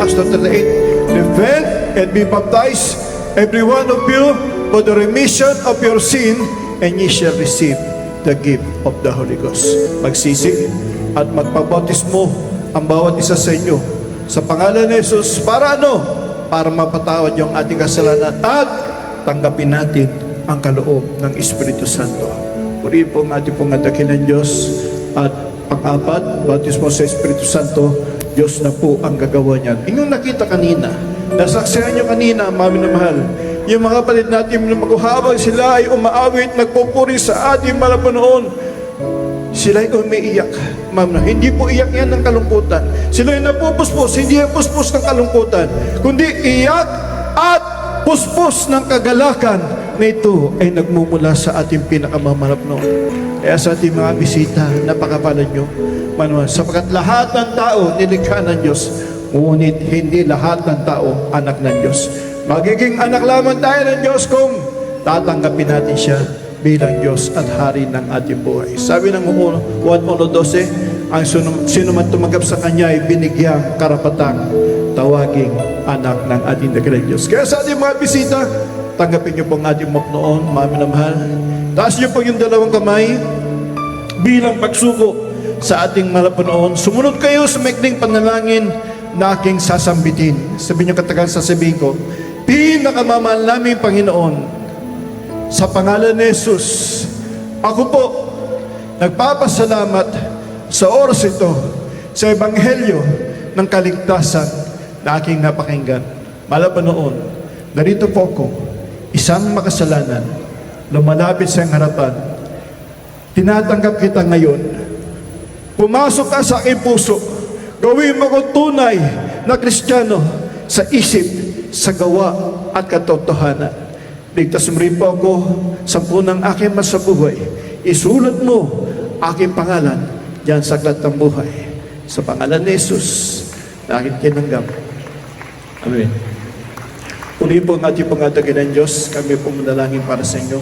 Acts chapter 8, repent and be baptized, every one of you, for the remission of your sin, and ye shall receive the gift of the Holy Ghost. Magsisi at magpabautismo ang bawat isa sa inyo sa pangalan ni Jesus. Para ano? Para mapatawad yung ating kasalanan at tanggapin natin ang kaloob ng Espiritu Santo. Purihin po ang ating pong dakilang Diyos. At pang-apat, bautismo sa Espiritu Santo, Diyos na po ang gagawa niyan. Inyong nakita kanina, nasaksihan nyo kanina, mami na mahal, yung mga kapatid natin na maghuhabang sila ay umaawit, nagpupuri sa ating malapanoon. Sila ay umiiyak. Ma'am, hindi po iyak yan ng kalungkutan. Sila ay napupuspos, hindi ay puspos ng kalungkutan, kundi iyak at puspos ng kagalakan na ito ay nagmumula sa ating pinakamamalapanoon. Kaya sa ating mga bisita, napakapalad nyo, manuhan, sapagkat lahat ng tao nilikha ng Diyos, ngunit hindi lahat ng tao anak ng Diyos. Magiging anak lamang tayo ng Diyos kung tatanggapin natin siya bilang Diyos at Hari ng ating buhay. Sabi ng Juan 1:12, ang sino man tumanggap sa Kanya ay binigyang karapatang tawaging anak ng ating dakilang Diyos. Kaya sa ating mga bisita, tanggapin niyo po ang ating mapnoon, mami na mahal. Taas niyo po yung dalawang kamay bilang pagsuko sa ating malapanoon. Sumunod kayo sa maikling panalangin na aking sasambitin. Sabi niyo katagal sasabihin ko, pinakamamahal namin Panginoon, sa pangalan ni Jesus, ako po nagpapasalamat sa oras ito sa Ebanghelyo ng kaligtasan na aking napakinggan. Malapanoon, narito po ako, isang makasalanan, lumalapit sa iyong harapan. Tinatanggap kita ngayon. Pumasok ka sa aking puso. Gawin mo kong tunay na Kristiyano sa isip, sa gawa at katotohanan. Ligtas mo rin po ako sa punang aking masabuhay. Isulat mo aking pangalan diyan sa aklat ng buhay. Sa pangalan ni Jesus na aking kinanggap. Amen. Uli po ang ating pangadakilan Diyos, kami po manalangin para sa inyo.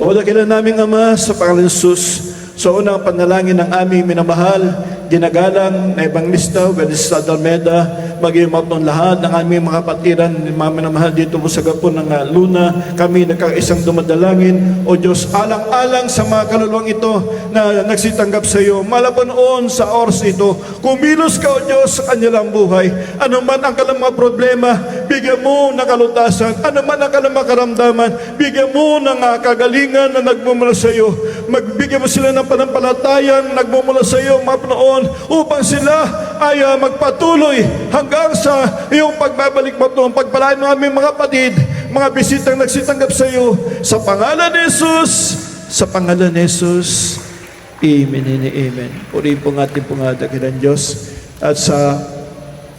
O dakilan naming Ama, sa pangalan ni Jesus, sa unang panalangin ng aming minamahal, ginagalang na Evangelista Welisa Dalmeda, maging mapong lahat ng aming mga kapatiran, mami na mahal dito po sa gapon ng Luna, kami nagkakaisang dumadalangin. O Diyos, alang-alang sa mga kaluluwang ito na nagsitanggap sa iyo, malapanoon sa oras ito, kumilos ka o Diyos sa kanilang buhay. Ano man ang kanilang mga problema, bigyan mo ng kalutasan. Ano man ang kanilang mga karamdaman, bigyan mo ng kagalingan na nagmumula sa iyo. Magbigyan mo sila ng panampalatayang nagmumula sa iyo, mapanoon, upang sila ay magpatuloy hanggang sa iyong pagbabalik mo noon. Pagpalain mo aming mga kapatid, mga bisitang nagsitanggap sa iyo, sa pangalan ni Jesus, sa pangalan ni Jesus. Amen and amen. Purihin po ng ating dakilang Diyos. At sa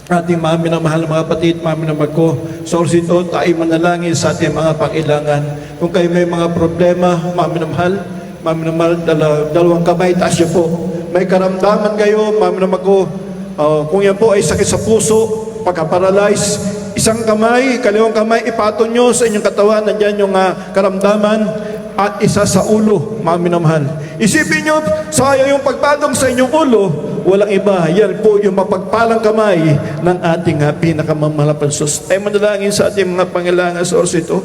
ating mga minamahal na mga kapatid, mga minamahal ko, sa oras ito, tayo manalangin sa ating mga pangailangan. Kung kayo may mga problema, mga minamahal, dalawang kamay, taas niyo po. May karamdaman kayo, mga minamahal ko, kung yan po ay sakit sa puso, pagka-paralyze, isang kamay, kaliwang kamay, ipatong nyo sa inyong katawan, nandyan yung karamdaman, at isa sa ulo, mga minamahal. Isipin nyo, sayang yung pagpatong sa inyong ulo, walang iba, yan po yung mapagpalang kamay ng ating pinakamamahal na Diyos. Ay manalangin sa ating mga pangailangan sa oras ito.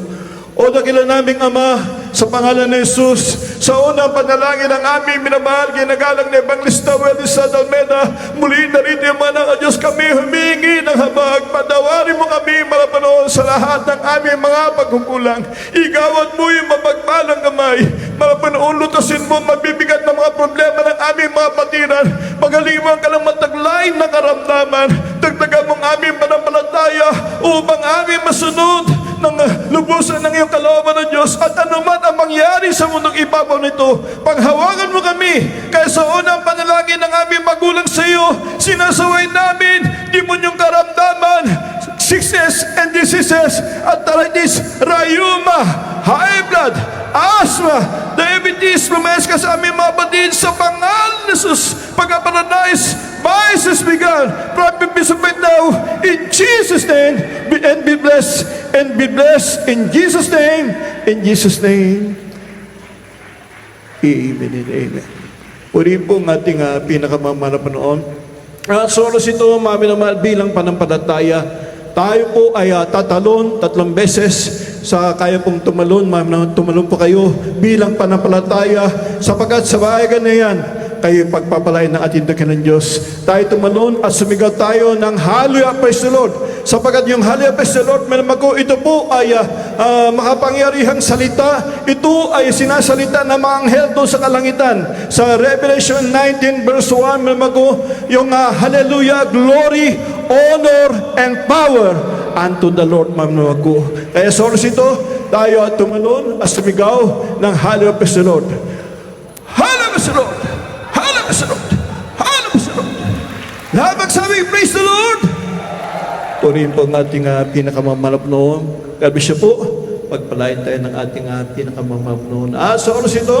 O dakilan naming Ama, sa pangalan ni Jesus, sa unang panalangin ng aming minamahal, ginagalang na Evangelista Welisa Dalmeda, muli na rin yung mga Diyos, kami humingi ng habag, patawarin mo kami malapanoon sa lahat ng aming mga pagkukulang. Igawad mo yung mapagpalang kamay, malapanoon, lutasin mo mabibigat na mga problema ng aming mga patiran, pagaliwan ka ng mataglay na karamdaman, dagdagan mong aming panampalataya upang aming masunod ng lubusan ng iyong kalooban ng Diyos, at anuman ang mangyari sa mundong ibabaw nito, paghawagan mo kami. Kaya sa unang panalangin ng aming magulang sa iyo, sinasaway namin demonyong karamdaman, sickness and diseases, arthritis, rheuma, high blood, asthma, diabetes, lumayas ka sa aming mga batid sa pangalan ni Jesus. Pagka-paradise, vices began, prophecy right now, in Jesus' name, and be blessed, and be blessed, in Jesus' name, in Jesus' name. Amen and amen. Puri po ang ating pinakamamahal na Panginoon. Sa oras ito, mga minamahal, bilang panampalataya, tayo po ay tatalon 3 beses sa kaya pong tumalon. Tumalon po kayo bilang panampalataya sapagkat sa bahagan na yan, kayo pagpapalain ng ating dakilang Diyos. Tayo tumalon at sumigaw tayo ng Hallelujah, praise the Lord. Sapagkat yung Hallelujah, praise the Lord, ito po ay makapangyarihang salita. Ito ay sinasalita ng mga anghel doon sa kalangitan. Sa Revelation 19 verse 1, yung Hallelujah, glory, honor, and power unto the Lord, Kaya sa oras ito, tayo at tumalon at sumigaw ng Hallelujah, praise the Lord. Hallelujah, praise the Lord. Lahat magsabi, praise the Lord! Purihin po ang ating pinakamamalap noon. God bless you po. Pagpalain tayo ng ating pinakamamalap noon. Sa oras ito,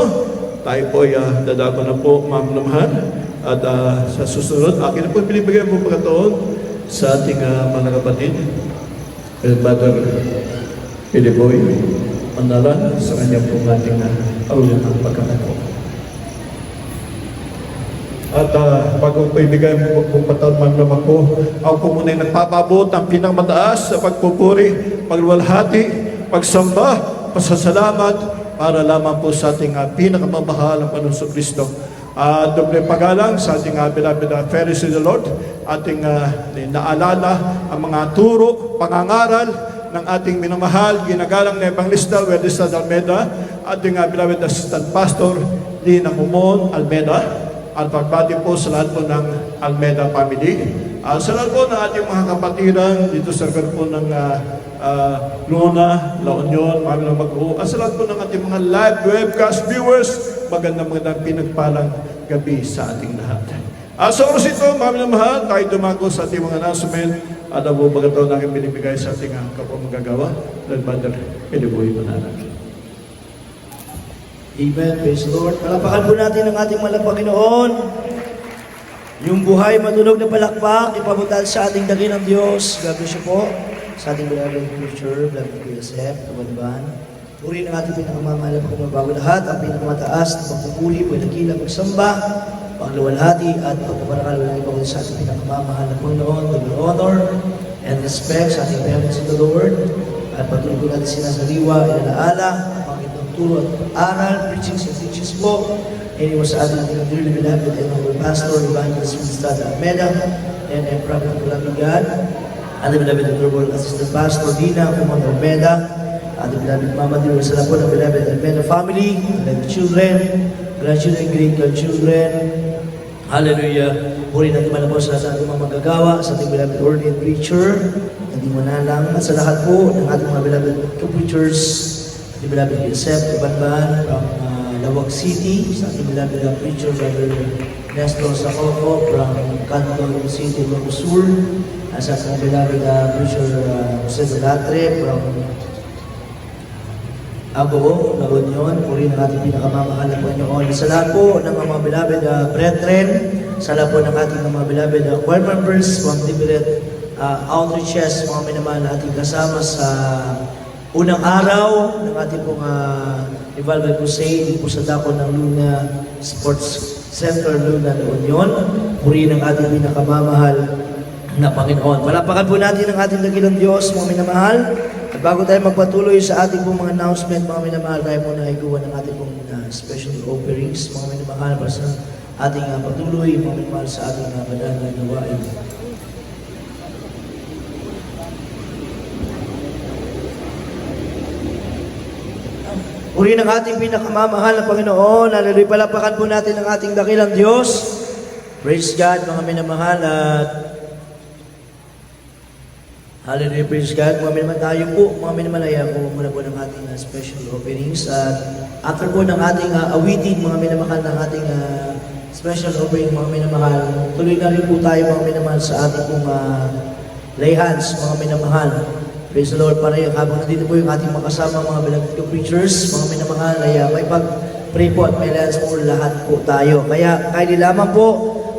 tayo po ay dadako na po, mamamahan. At sa susunod, akin na po pinibigay po pagkataon sa ating mga kapatid. Brother Piliboy, mandalan sa kanya po ating paulit ang pagkakataon. At bago ko ibigay mo kung patalman naman ko, ako po muna yung nagpapabot ang pinakamataas sa pagpupuri, pagluwalhati, pagsamba, pasasalamat, para lamang po sa ating pinakamamahal ang Panginoon Kristo. Doble pagalang sa ating beloved Ferris in the Lord, ating naalala ang mga turo, pangangaral ng ating minamahal, ginagalang na Evangelista Wedesta Almeda, ating beloved Assistant Pastor Lina Humon Almeda, at pagbati po sa lahat po ng Almeda family. Sa lahat po ng ating mga kapatiran dito sa lugar po ng Luna, La Union, mga mag-o. Sa lahat po ng ating mga live webcast viewers, magandang pinagpalang gabi sa ating lahat. Sa oras ito, mga mahal, tayo dumago sa ating mga announcement at ang buong bagataw na aking binibigay sa ating kapwa magagawa ng Brother Piliboy Mananan. Amen. Praise the Lord. Palapakan po natin ang ating mahal na Panginoon. Yung buhay matunog na palakpak, ipabutal sa ating dakilang Diyos. God bless you po. Sa ating beloved preacher, beloved Joseph, Kabanban. Puri ng ating pinakamamahal na Panginoon bago lahat, ang pinakamataas na pagpupuri, pagdakila, pagsamba, pangluwalhati, at pagpaparakal ng ibang sa ating pinakamamahal na Panginoon, the honor and respect sa ating parents in the Lord. At patuloy po natin sinasaliwa, inalaala, turo at aral, preachings and teachings po. Anyway, sa ating dearly beloved and our pastor, Evangelist Ministad Almeda, and Prophet Pulabigan, and the beloved and honorable assistant pastor, Dina Humon Almeda, and the beloved Mama Dear, sa lahat po ng beloved Almeda family, beloved children, grandchildren, great-grandchildren, hallelujah. Puri natin man po sa ating mga magagawa, sa ating beloved ordained preacher, hindi mo na lang, at sa lahat po ng ating mga beloved co-preachers, the beloved Joseph Kabanban from Lawag City, sa ating beloved preacher, Brother Nestor Sacoco from Canton City, Sur, sa ating beloved preacher, Jose Delatre from Agoo, La Union. Puri ng ating pinakamamahal na Panginoon. Sa lahat po ng mga beloved brethren, sa lahat po ng ating mga beloved choir members from different outreaches, mga minamahal na ating kasama sa unang araw ng ating pong Revival Crusade po sa dako ng Luna Sports Center, Luna, La Union. Puri ng ating pinakamamahal na Panginoon. Palapakan po natin ang ating dakilang Diyos, mga minamahal. At bago tayo magpatuloy sa ating pong mga announcement, mga minamahal, tayo muna ay gawa ng ating pong special offerings, mga minamahal, para sa ating patuloy, mga minamahal, sa ating banal na gawain. Puri ng ating pinakamamahal na Panginoon. Hallelujah. Palapakan po natin ang ating dakilang Diyos. Praise God, mga minamahal. At hallelujah, praise God. Mga minamahal tayo po, mga minamahal, ay ako muna po ng ating special offerings. At after po ng ating awitin, mga minamahal, ng ating special offering, mga minamahal, tuloy na rin po tayo, mga minamahal, sa ating pong lay hands, mga minamahal. Praise the Lord. Para yung habang nandito po yung ating makasama, mga beloved preachers, mga minamahal, ay may pag-pray po at may lance po lahat po tayo. Kaya kaili lamang po,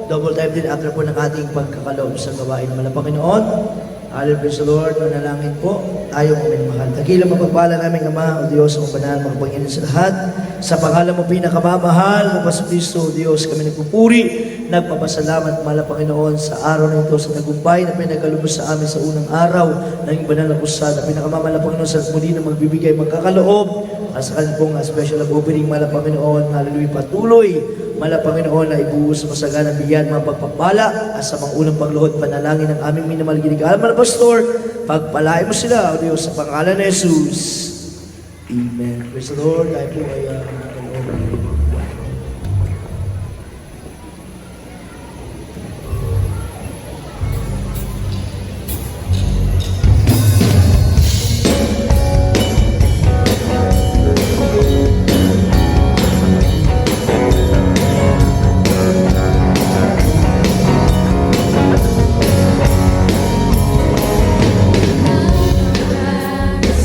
double time din after po ng ating pagkakaloob sa gawain ng Panginoon. Hallelujah, praise the Lord. Manalangin po tayo, mga minamahal. Dakilang mapagpala namin, Ama, o Diyos, ang banal, mga Panginoon sa lahat. Sa pangalan mo pinakamamahal, ng Pastor Kristo, o Diyos, kami nagpupuri, nagpapasalamat, mahal na Panginoon, sa araw na ito, sa tagumpay na pinagkalubos sa amin sa unang araw ng banal na kusada. Pinakamamahal na Panginoon, sa muli na magbibigay, magkakaloob, at sa kanyang pong special opening, mahal na Panginoon, hallelujah, patuloy, mahal na Panginoon, na ibuhos sa masaganang bigyan, mga pagpapala, at sa mga unang pagluhod, panalangin ng aming minamahal ginagawa. Mahal na Pastor, pagpalain mo sila, O Diyos, sa pangalan ni Jesus. Amen. Praise the Lord. Tayo po ay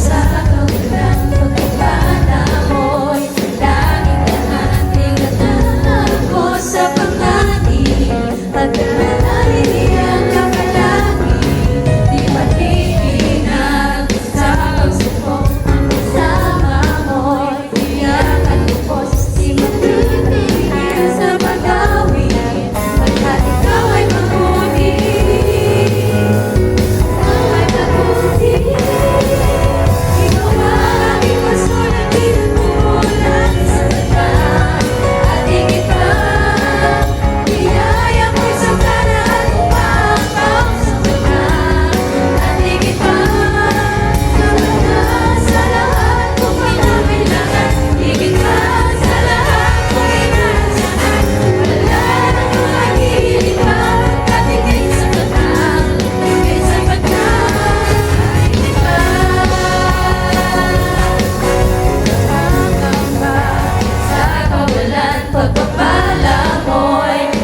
Sa kawalan, pagkakala mo'y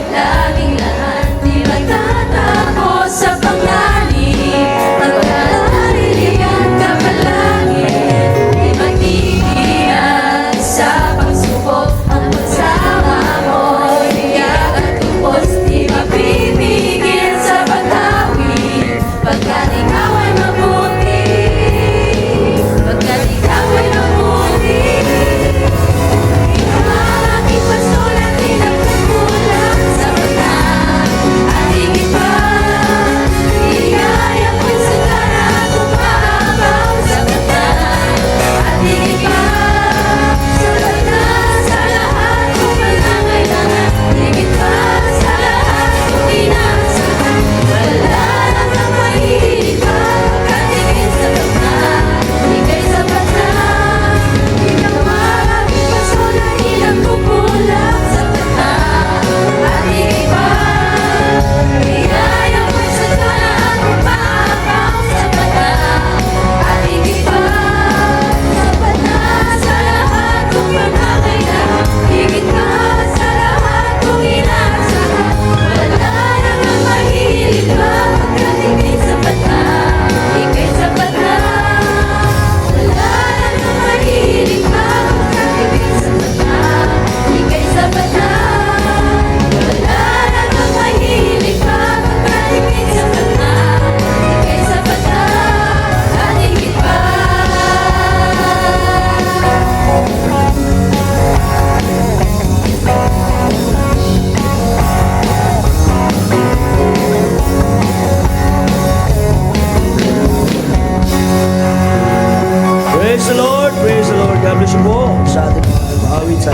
bless you po sa ating mga nag-aawit sa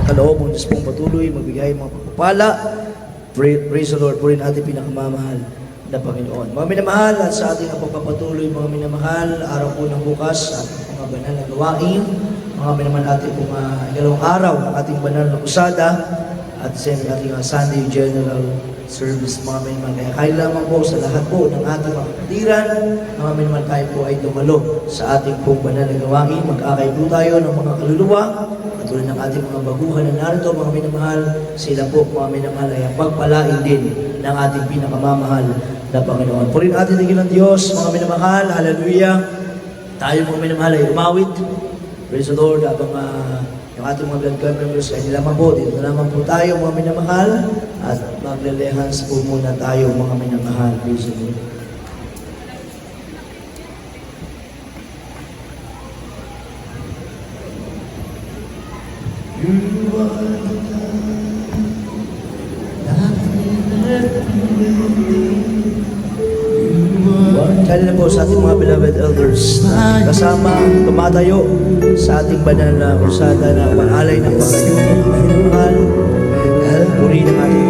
nakaloob ng Diyos pong patuloy magbigay mga pagpapala. Praise the Lord po rin ating pinakamamahal na Panginoon. Mga minamahal at sa ating pagpapatuloy, mga minamahal, araw po ng bukas at mga banal na gawain, mga minamahal ating pong ikalawang araw ng ating banal na kusada at sa ating Sunday General Service, mga minamahal. Kaya kailangan po sa lahat po ng ating mga kapatiran, mga minamahal, tayo po ay dumalo sa ating pong banal na gawain. Mag-akay po tayo ng mga kaluluwa, katulad ng ating mga baguhan na narito, mga minamahal, sila po, mga minamahal, ay pagpalain din ng ating pinakamamahal na Panginoon. Purin ating tingin ng Diyos, mga minamahal, hallelujah. Tayo mga minamahal ay umawit. Praise the Lord, habang yung ating mga blood club members ay nilamang po, dito naman po tayo mga minamahal at maglelehans po muna tayo mga minamahal. Praise the Lord. You are the God Lalo na po sa ating mga beloved elders na kasama, tumatayo sa ating banal na kursada na pangalay ng Panginoon. Mahal, puri ng ating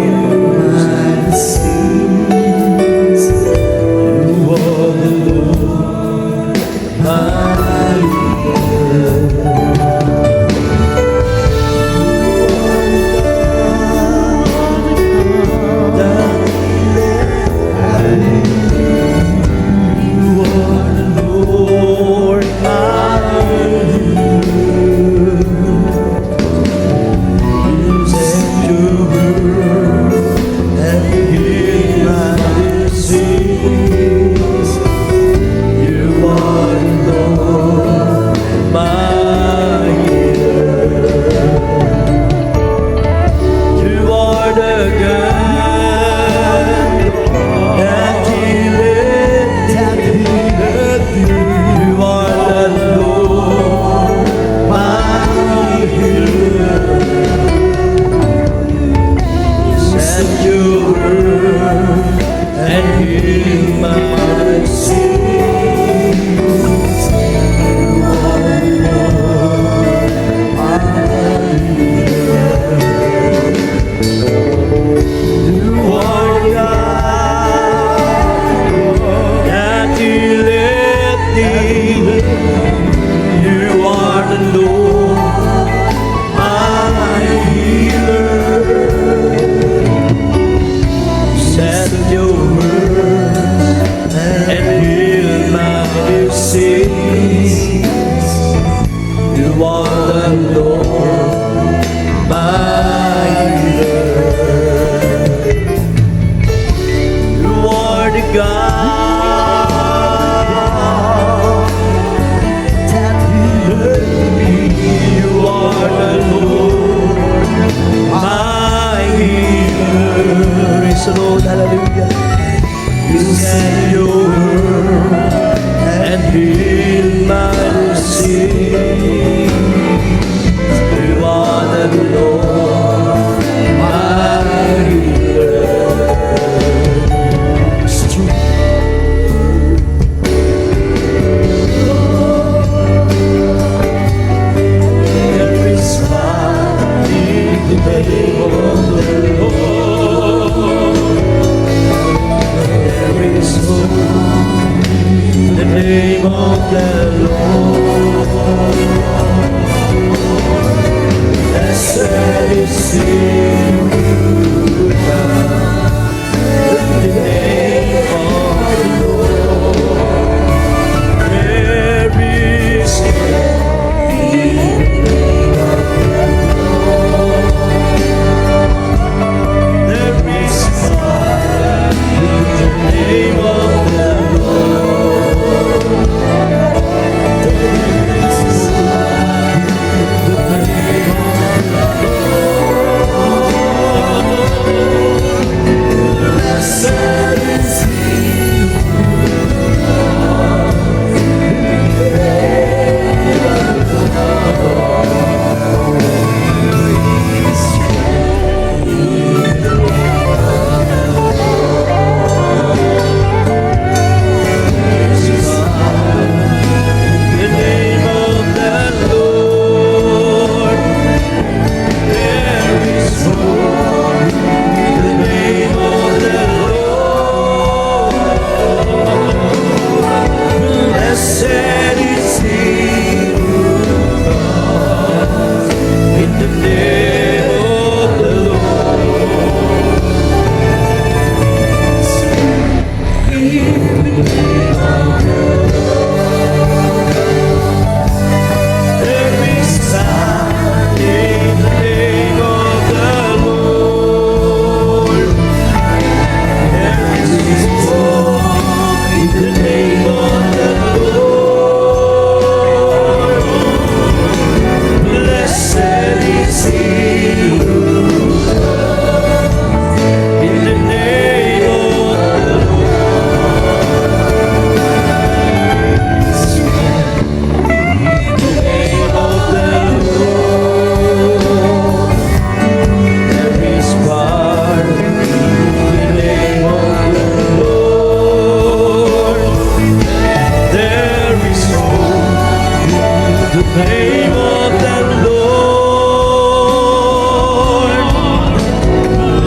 name of the Lord.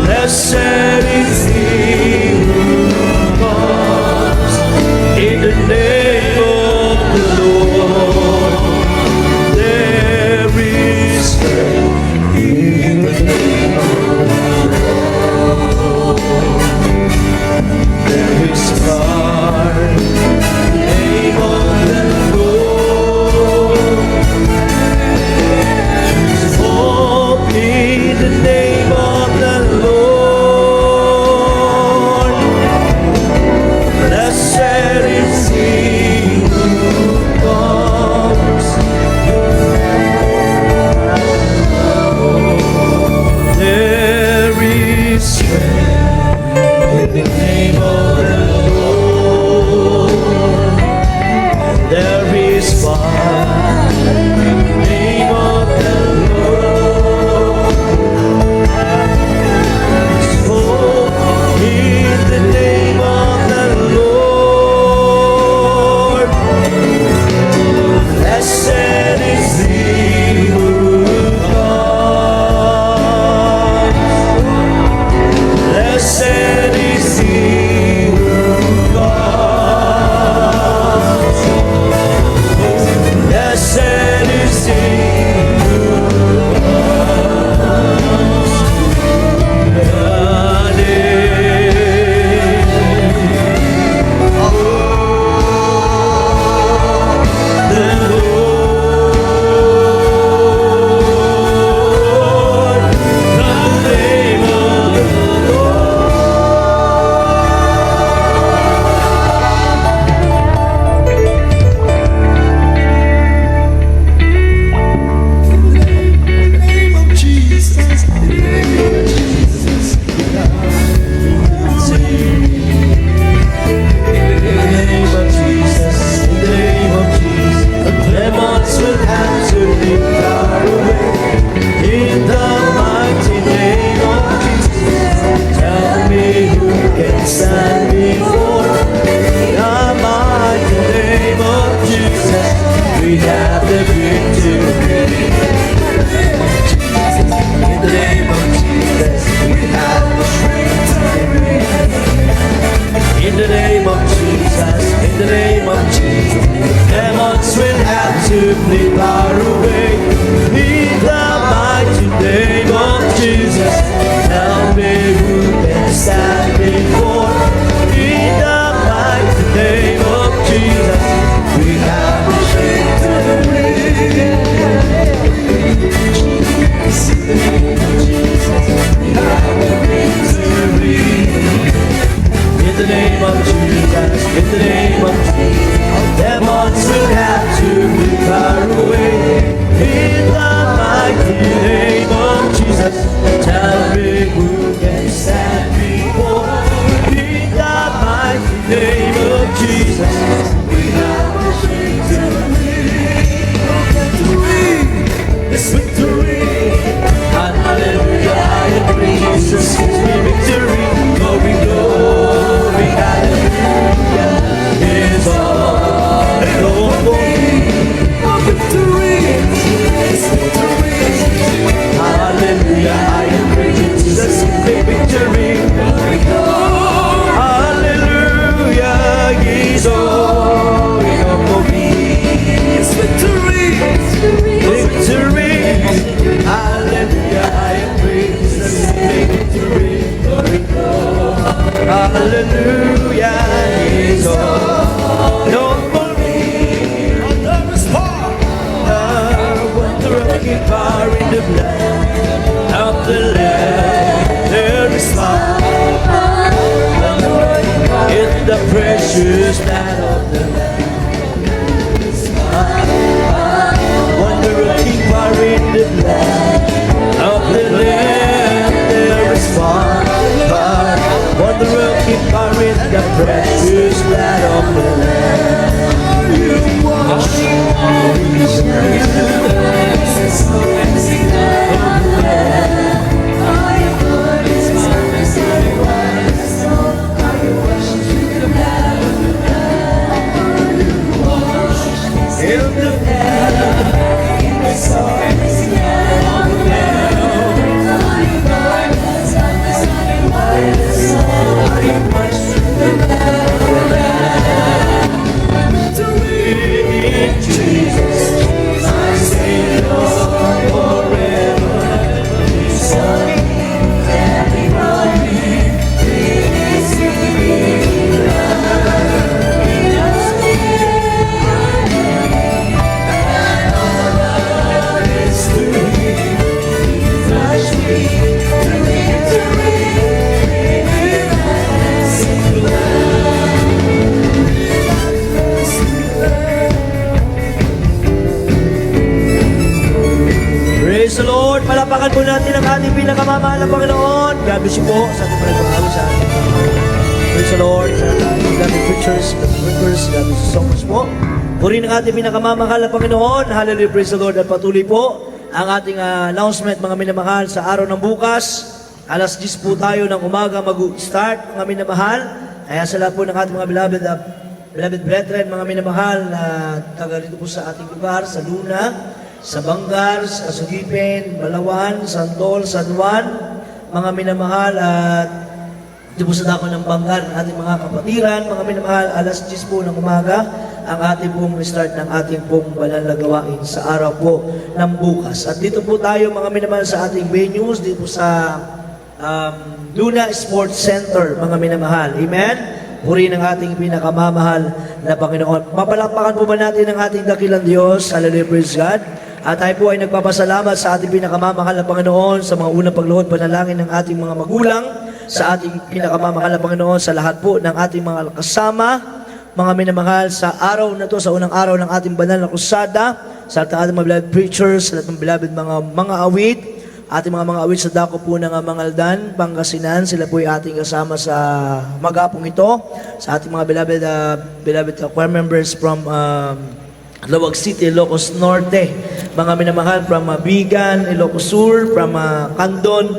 Blessed is He who comes in the name of the Lord. There is strength in the name of the Lord. There is power in the name of the Lord. Hope in the name of the Lord. Blessed is He who comes. There is strength in the name of the Lord. There is power in the name of the Lord. Hope in the name of the Lord. Blessed is He who comes. Blessed is He who comes. Blessed is He who comes. The name of the Lord. The name of the stand before the mighty name of Jesus. We have the victory. In the name of Jesus, we have the victory. In the name of Jesus, in the name of Jesus, demons will have to flee far away. In the mighty name of Jesus, tell me who can stand before. In the mighty name of Jesus, we have the victory. In the name of Jesus, in the name of Jesus, demons will have to be far away. In the mighty name of Jesus, tell me who can stand before. In the mighty name of Jesus, we have the victory. It's victory. Hallelujah, I agree. Jesus gives me victory. Glory, glory, hallelujah. Is all and all for me. Victory. It's victory. Hallelujah, I agree. Jesus gives me victory. Glory, glory, hallelujah. Is all and all for me. It's victory. Victory. Hallelujah, I agree. Jesus gives me victory. Glory, glory, hallelujah. Is all and all for me. There is power. Wonder-working power in the blood of the Lamb. There is power in the precious blood of the Lamb. Wonder-working power in the blood of the Lamb. There is power. Wonder-working power in the precious blood of the Lamb. You wash Palakpakan po natin ang ating pinakamamahal na Panginoon. God bless you po sa ating pagkakaroon sa ating praise the Lord, sa ating beloved preachers, beloved workers. God bless you so much po. Purihin ang ating pinakamamahal na Panginoon. Hallelujah, praise the Lord. At patuloy po ang ating announcement, mga minamahal, sa araw ng bukas. Alas 10 po tayo ng umaga mag-start, mga minamahal. Kaya sa lahat po ng ating mga beloved brethren, mga minamahal na taga rito po sa ating lugar, sa Luna, sa Bangar, sa Sugipin, Balawan, Santol, San Juan, mga minamahal, at dito po sa dako ng Bangar, ating mga kapatiran, mga minamahal, alas 10 po ng umaga, ang ating pong restart ng ating pong banal na gawain sa araw po ng bukas. At dito po tayo, mga minamahal, sa ating venues, dito po sa Luna Sports Center, mga minamahal. Amen? Purihin ang ating pinakamamahal na Panginoon. Mapalakpakan po ba natin ang ating dakilang Diyos? Hallelujah, praise God. At tayo po ay nagpapasalamat sa ating pinakamamahal na Panginoon sa mga unang pagluhod panalangin ng ating mga magulang, sa ating pinakamamahal na Panginoon sa lahat po ng ating mga kasama, mga minamahal, sa araw na to, sa unang araw ng ating banal na kusada, sa ating mga beloved preachers, sa ating beloved mga awit, ating mga awit sa dako po ng Mangaldan, Pangasinan, sila po ay ating kasama sa magapong ito, sa ating mga beloved choir members from Lawag City, Ilocos Norte, mga minamahal from Bigan, Ilocos Sur, from Candon,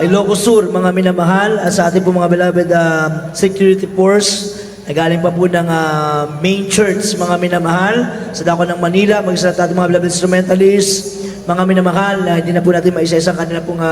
Ilocos Sur, mga minamahal, at sa ating po mga beloved security force, na galing pa po ng main church, mga minamahal, sa dako ng Manila, mag-isa ating mga beloved instrumentalists, mga minamahal, hindi na po natin maisa-isa kanila pong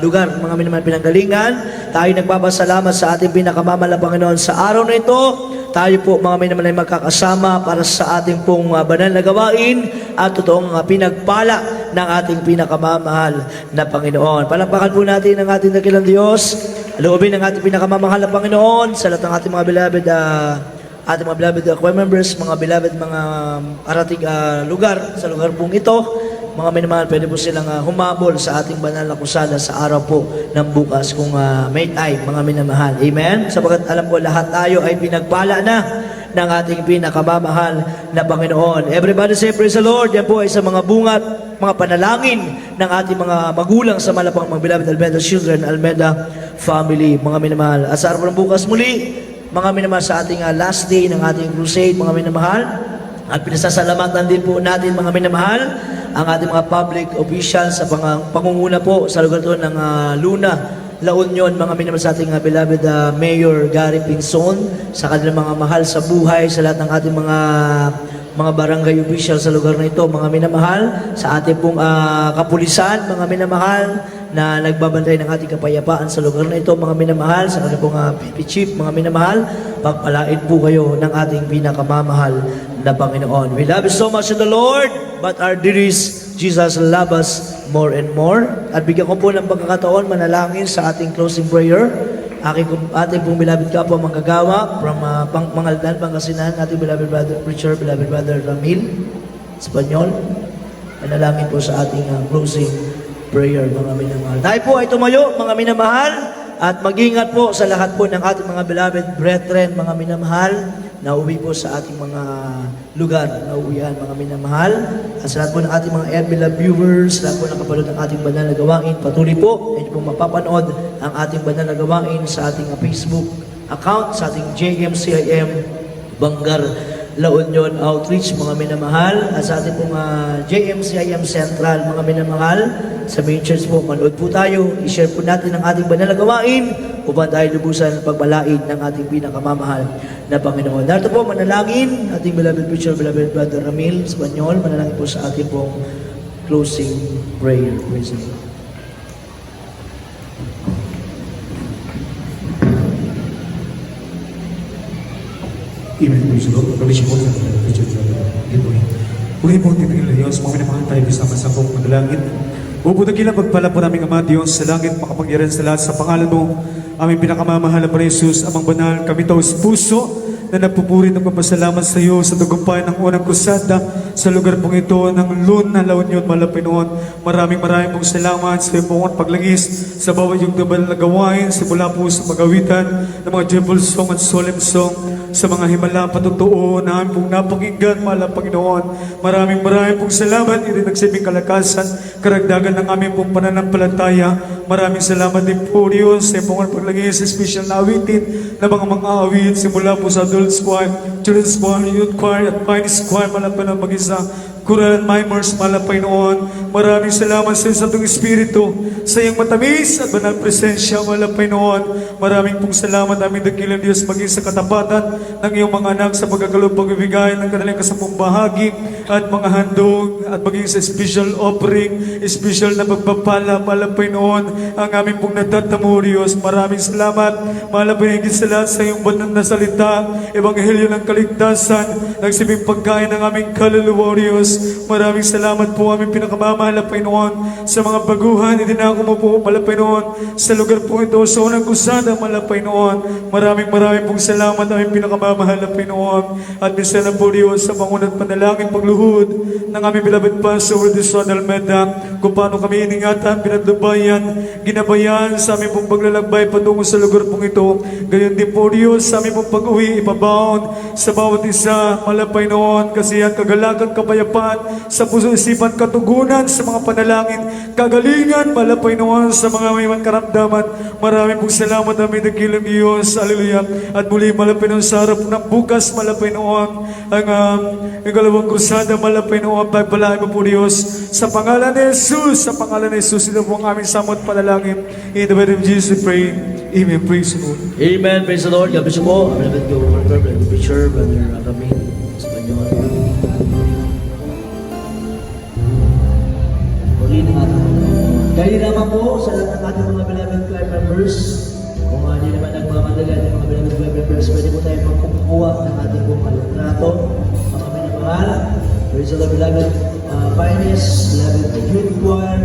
lugar, mga minamahal pinanggalingan. Tayo nagpapasalamat sa ating pinakamamahal na Panginoon sa araw na ito. Tayo po, mga minamahal, ay magkakasama para sa ating pong banal na gawain at totoong pinagpala ng ating pinakamamahal na Panginoon. Palakpakan po natin ang ating dakilang Diyos. Loobin ang ating pinakamamahal na Panginoon sa lahat ng ating mga beloved choir members, mga beloved mga arating lugar, sa lugar pong ito. Mga minamahal, pwede po silang humabol sa ating banal na kusada sa araw po ng bukas kung may time, mga minamahal. Amen? Sapagkat alam ko lahat tayo ay pinagpala na ng ating pinakamamahal na Panginoon. Everybody say, praise the Lord. Yan po ay sa mga bungat, mga panalangin ng ating mga magulang sa malapang mga beloved Almeida Children, Almeida Family, mga minamahal. At sa araw ng bukas muli, mga minamahal, sa ating last day ng ating crusade, mga minamahal. At pinasasalamatan din po natin, mga minamahal, ang ating mga public officials sa pangunguna po sa lugar to ng Luna, La Union, mga minamahal, sa ating beloved Mayor Gary Pinson, sa kanilang mga mahal sa buhay, sa lahat ng ating mga barangay official sa lugar na ito, mga minamahal, sa ating pong kapulisan, mga minamahal, na nagbabantay ng ating kapayapaan sa lugar na ito, mga minamahal, sa kanilang pong PP Chief, mga minamahal, pagpalain po kayo ng ating pinakamamahal na Panginoon. We love you so much in the Lord, but our dearest Jesus love us more and more. At bigyan ko po ng pagkakataon manalangin sa ating closing prayer. Ating pong beloved kapwa manggagawa from Mangaldan, Pangasinan, ating beloved brother preacher, beloved brother Ramil, Espanyol. Manalangin po sa ating closing prayer, mga minamahal. Tayo po ay tumayo, mga minamahal, at mag-ingat po sa lahat po ng ating mga beloved brethren, mga minamahal, na uwi po sa ating mga lugar na uwian, mga minamahal. At sa lahat po ng ating mga FB viewers, lahat po ng kapanood ng ating banal na gawain, patuloy po, ay po mapapanood ang ating banal na gawain sa ating Facebook account, sa ating JMCIM Bangar La Union Outreach, mga minamahal, at sa ating pong JMCIM Central, mga minamahal, sa main church po, manood po tayo, i-share po natin ang ating banal na gawain upang tayo lubusan ang pagpalain ng ating pinakamamahal na Panginoon. Dito po, manalangin, ating beloved preacher, beloved brother Ramil, Espanyol, manalangin po sa ating pong closing prayer. Praise the Lord. Amen. Praise the Lord. Pag-alisip po sa mga preacher dito. Uli po, titigil na Diyos, mga minamahal tayo kasama sa pong manalangin. Bubutag kila pagpala po naming Ama Diyos sa langit, makapangyarihan sa lahat sa pangalan mo, aming pinakamamahal na Jesus, amang banal, kami taos puso na nagpupuri ng papasalamat sa iyo sa tagumpay ng unang kusada sa lugar pong ito ng Luna, La Union, Malapinoon. Maraming pong salamat sa iyo pong paglagis sa bawat yung dabal na gawain, simula po sa magawitan ng mga Jebel Song at Solemn Song. sa mga himala patotoo na aming pong napakinggan, mahal na Panginoon. Maraming pong salamat, ito nagsibing kalakasan, karagdagan ng aming pong pananampalataya. Maraming salamat din po Diyos sa pong paglagay sa special na awitin na mga awit simula po sa adult choir, children's choir, youth choir at finest choir, mahal na mag-isa. Kural at mimers, mahal na Panginoon. Maraming salamat sa Santong Espiritu sa iyong matamis at banal presensya, mahal na Panginoon. Maraming pong salamat aming dakilang Diyos maging sa katapatan ng iyong mga anak sa pagkakaloob pagbibigay ng kanilang kasampung bahagi at mga handog at maging sa special offering, special na pagpapala, mahal na Panginoon, ang aming pong natatamo Diyos. Maraming salamat, mahal na Panginoon, sa lahat sa iyong banal na salita, ebanghelyo ng kaligtasan, nagsibing pagkain ng aming kaluluwa Diyos. Maraming salamat po aming pinakamamahal na Panginoon sa mga baguhan, itinako mo po, mahal na Panginoon, sa lugar po ito, sa unang kusada, mahal na Panginoon. Maraming pong salamat aming pinakamamahal na Panginoon. At minsan na po Diyos sa pangunat panalangin pagluhod ng aming beloved Pastor de Son Almeda, kung paano kami iningatan, pinagdubayan, ginabayan sa aming pong paglalakbay patungo sa lugar pong ito. Gayon din po Diyos sa aming pong pag-uwi, ipabaon sa bawat isa, mahal na Panginoon, kasiyahan, kagalakan, kapayapaan, sa puso, isipan, katugunan, sa mga panalangin, kagalingan, mahal na Panginoon, sa mga may karamdaman. Maraming pong salamat aming dakilang Diyos. Hallelujah. At muli, mahal na Panginoon, sa harap ng bukas, mahal na Panginoon, ang ikalawang krusada, mahal na Panginoon, pagpalain mo po Diyos. Sa pangalan ni Jesus, sa pangalan ni Jesus, ito po ang aming samot panalangin. In the name of Jesus we pray. Amen. Praise the Lord. Amen. Praise the Lord. God bless you po. Ang beloved co-worker, beloved preacher, Brother Agamin, Espanyol. Muli ng ating kayo naman po sa lahat ng ating mga beloved choir members. Kung hindi naman nagmamadagan ng mga beloved choir members, pwede po tayo magkukuha ng ating pong kalitrato. Mga minamahal. Praise the Lord, beloved finest, beloved youth choir,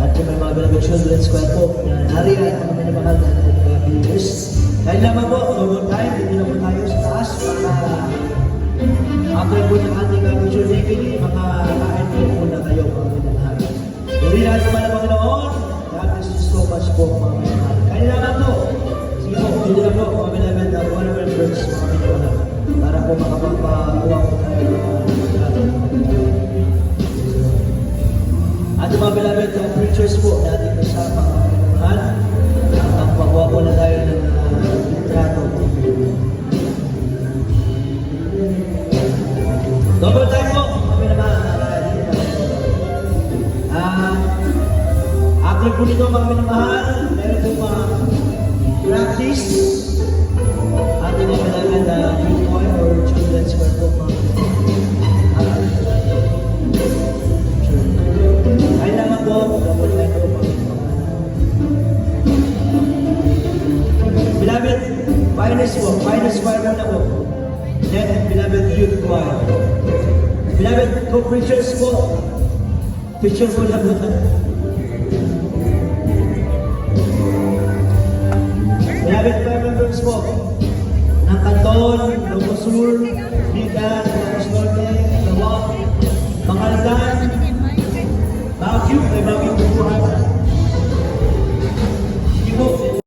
at yung may mga beloved children's choir po na nariyan ang mga minamahal na mga viewers. Dahil naman po, over time, hindi na po tayo sa taas para after po ng ating future decade, makakain po muna kayo mga minamahal. Muli natin naman ang Panginoon, God bless you so much po mga minamahal. Kaya naman po, sige po, hindi na po mga beloved choir members, mga minamahal, para po makapagpakuha po tayo ng at yung mga beloved preachers po natin kasama mga minamahal, ang pagkuha po na tayo ng litrato. Double time po, mga minamahal. After po nito mga minamahal, meron po mga practice ating mga beloved youth choir or children's choir po mga kaya naman po, double time po mga beloved finest po, finest choir muna po. Then, beloved youth choir. Beloved co-preachers po, picture po na po. Beloved choir members po, ng Canton, Ilocos Sur, Bigan, Ilocos Norte, Lawak, Mangaldan, Baguio, may Baguio